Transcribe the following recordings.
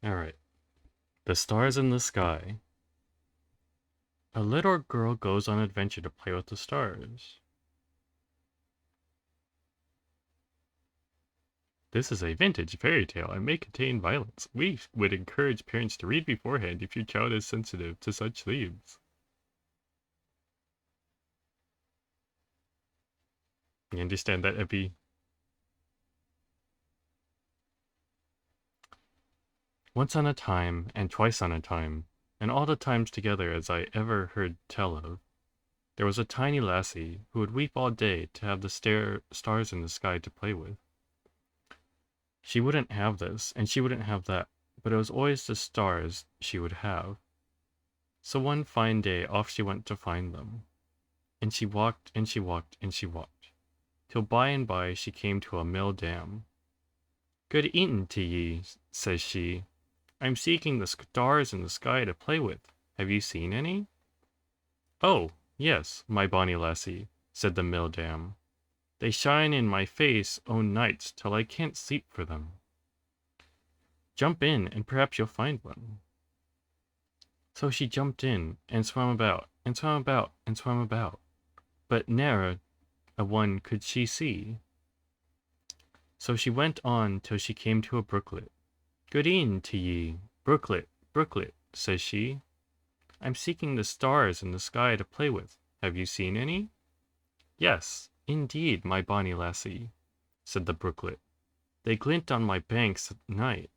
Alright. The stars in the sky. A little girl goes on adventure to play with the stars. This is a vintage fairy tale and may contain violence. We would encourage parents to read beforehand if your child is sensitive to such themes. You understand that, Epi? Once on a time, and twice on a time, and all the times together as I ever heard tell of, there was a tiny lassie who would weep all day to have the stars in the sky to play with. She wouldn't have this, and she wouldn't have that, but it was always the stars she would have. So one fine day off she went to find them. And she walked, and she walked, and she walked, till by and by she came to a mill dam. "Good e'en to ye," says she. "I'm seeking the stars in the sky to play with. Have you seen any?" "Oh, yes, my bonny lassie," said the mill dam. "They shine in my face o' nights till I can't sleep for them. Jump in, and perhaps you'll find one." So she jumped in, and swam about, and swam about, and swam about, but ne'er a one could she see. So she went on till she came to a brooklet. "Good e'en to ye, brooklet, brooklet," says she. "I'm seeking the stars in the sky to play with. Have you seen any?" "Yes, indeed, my bonny lassie," said the brooklet. "They glint on my banks at night.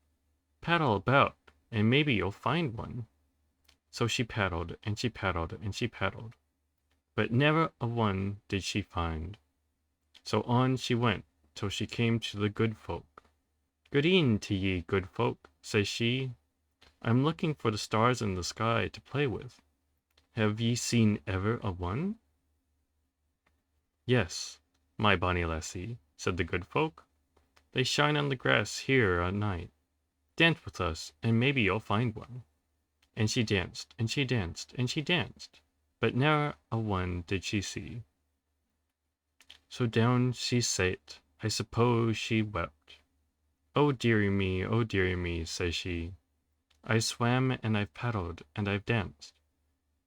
Paddle about, and maybe you'll find one." So she paddled, and she paddled, and she paddled, but never a one did she find. So on she went till she came to the good folk. "Good e'en to ye, good folk," says she. "I'm looking for the stars in the sky to play with. Have ye seen ever a one?" "Yes, my bonny lassie," said the good folk. "They shine on the grass here a night. Dance with us, and maybe you'll find one." And she danced, and she danced, and she danced, but ne'er a one did she see. So down she sate, I suppose she wept. "Oh dearie me, oh dearie me," says she. "I swam, and I've paddled, and I've danced,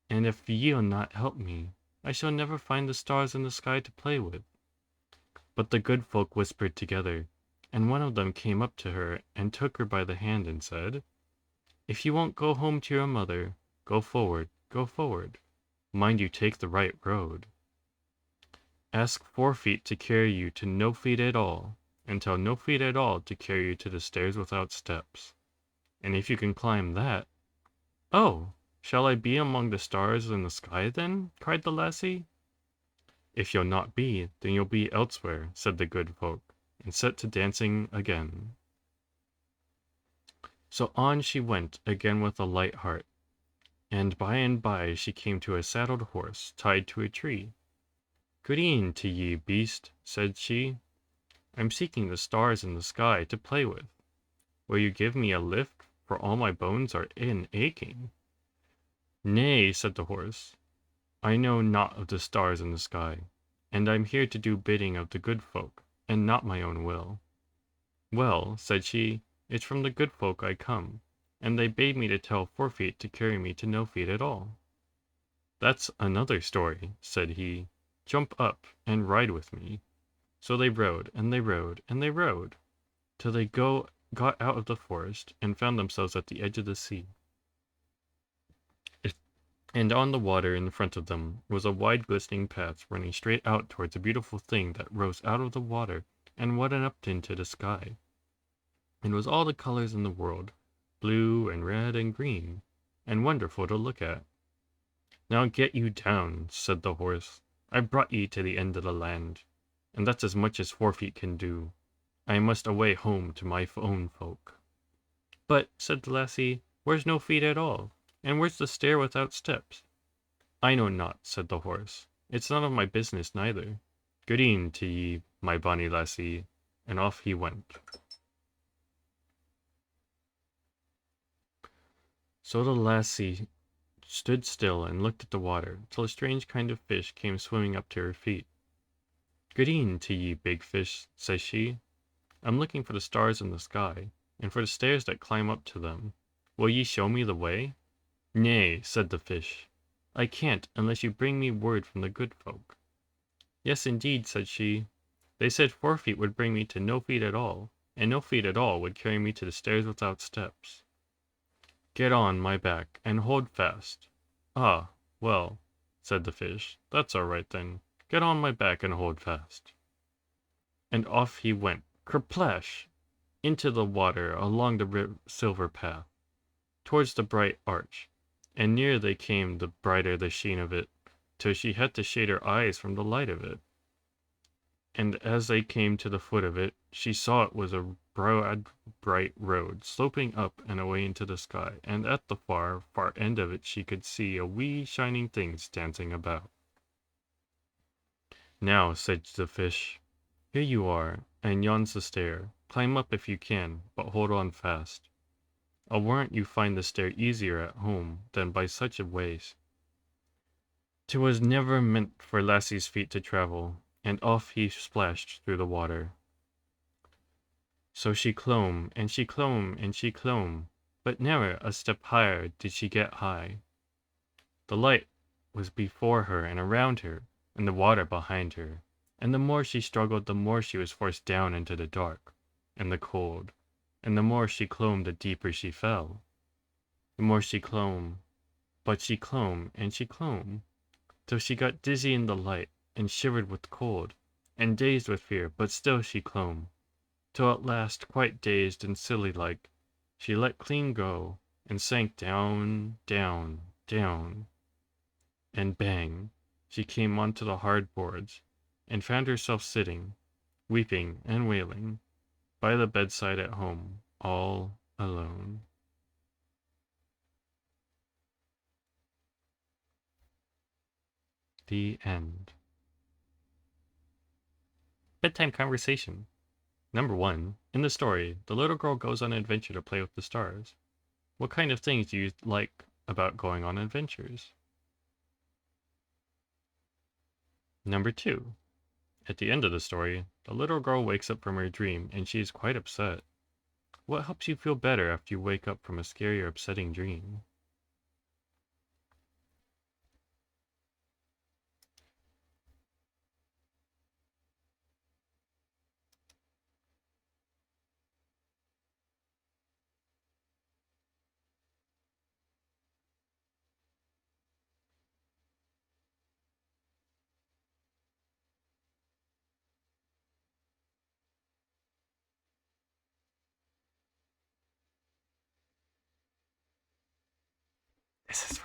and if ye'll not help me, I shall never find the stars in the sky to play with." But the good folk whispered together, and one of them came up to her and took her by the hand and said, "If you won't go home to your mother, go forward, go forward. Mind you take the right road. Ask 4 feet to carry you to no feet at all, and tell no feet at all to carry you to the stairs without steps. And if you can climb that—" "Oh, shall I be among the stars in the sky then?" cried the lassie. "If you'll not be, then you'll be elsewhere," said the good folk, and set to dancing again. So on she went again with a light heart, and by she came to a saddled horse tied to a tree. "Good e'en to ye, beast," said she. "I'm seeking the stars in the sky to play with. Will you give me a lift, for all my bones are in aching?" "Nay," said the horse, "I know naught of the stars in the sky, and I'm here to do bidding of the good folk, and not my own will." "Well," said she, "it's from the good folk I come, and they bade me to tell 4 feet to carry me to no feet at all." "That's another story," said he. "Jump up, and ride with me." So they rode, and they rode, and they rode, till they got out of the forest, and found themselves at the edge of the sea. And on the water in front of them was a wide glistening path running straight out towards a beautiful thing that rose out of the water and went up into the sky. It was all the colors in the world, blue and red and green, and wonderful to look at. "Now get you down," said the horse. "I've brought ye to the end of the land, and that's as much as 4 feet can do. I must away home to my own folk." "But," said the lassie, "where's no feet at all? And where's the stair without steps?" "I know not," said the horse. "It's none of my business neither. Good e'en to ye, my bonny lassie," and off he went. So the lassie stood still and looked at the water, till a strange kind of fish came swimming up to her feet. "Good e'en to ye, big fish," says she. "I'm looking for the stars in the sky, and for the stairs that climb up to them. Will ye show me the way?" "Nay," said the fish, "I can't unless you bring me word from the good folk." "Yes, indeed," said she. "They said 4 feet would bring me to no feet at all, and no feet at all would carry me to the stairs without steps." "Get on my back and hold fast." "Ah, well," said the fish, "that's all right then. Get on my back and hold fast." And off he went, kerplash, into the water along the silver path, towards the bright arch, and nearer they came the brighter the sheen of it, till she had to shade her eyes from the light of it. And as they came to the foot of it, she saw it was a broad, bright road, sloping up and away into the sky, and at the far, far end of it she could see a wee shining things dancing about. "Now," said the fish, "here you are, and yon's the stair. Climb up if you can, but hold on fast. I'll warrant you find the stair easier at home than by such a ways. 'Twas never meant for lassie's feet to travel," and off he splashed through the water. So she clomb, and she clomb, and she clomb, but ne'er a step higher did she get high. The light was before her and around her, and the water behind her, and the more she struggled the more she was forced down into the dark and the cold, and the more she clomb the deeper she fell. The more she clomb, but she clomb, and she clomb, till she got dizzy in the light, and shivered with cold, and dazed with fear, but still she clomb, till at last, quite dazed and silly like, she let clean go, and sank down, down, down, and bang, she came onto the hard boards, and found herself sitting, weeping and wailing, by the bedside at home, all alone. The end. Bedtime conversation. Number 1. In the story, the little girl goes on an adventure to play with the stars. What kind of things do you like about going on adventures? Number 2. At the end of the story, the little girl wakes up from her dream and she is quite upset. What helps you feel better after you wake up from a scary or upsetting dream? This is